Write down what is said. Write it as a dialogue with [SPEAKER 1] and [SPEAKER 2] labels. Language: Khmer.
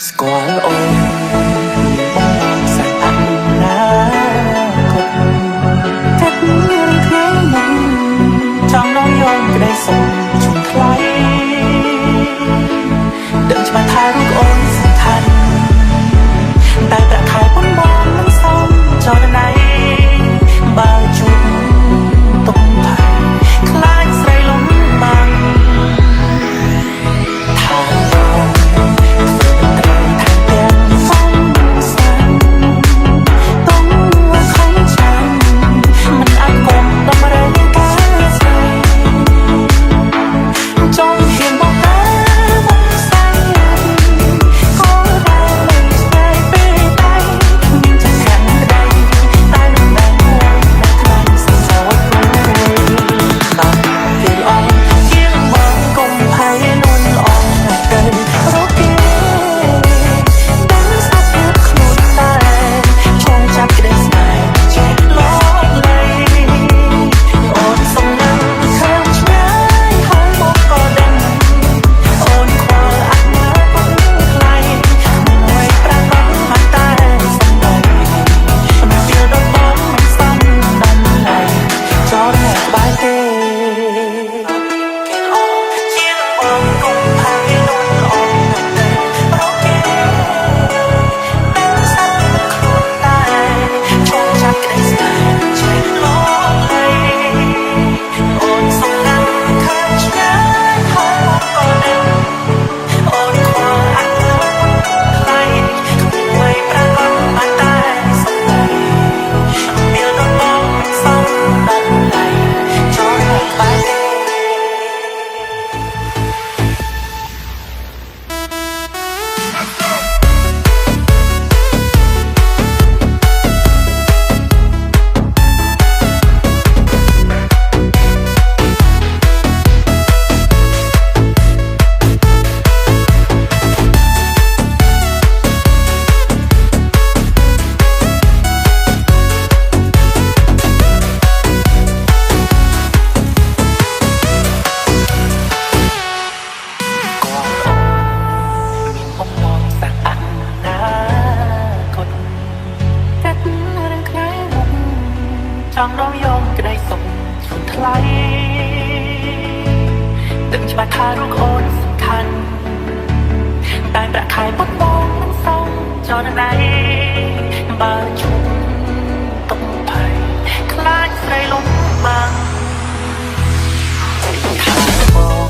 [SPEAKER 1] ស្គាល់អូនបងសាក់អនាគតកាត់រឿងថ្ងៃមុនចង់ដល់យំក្តីសុខជុំថ្លៃដឹងច្បាស់ថារូបអូនសំខាន់តែប្រាក់ខែប៉ុនបងមិនសមចរណៃបើជួបទុកថៃខ្លាចស្រីលំបាំងថាបងចង់ដល់យំក្តីសុខជូនថ្លៃដឹងច្បាស់ថារូបអូនសំខាន់តែប្រាក់ខែប៉ុនបងមិនសមចរណៃបើជួបទុកភ័យខ្លាចស្រីលំបាំងថាបង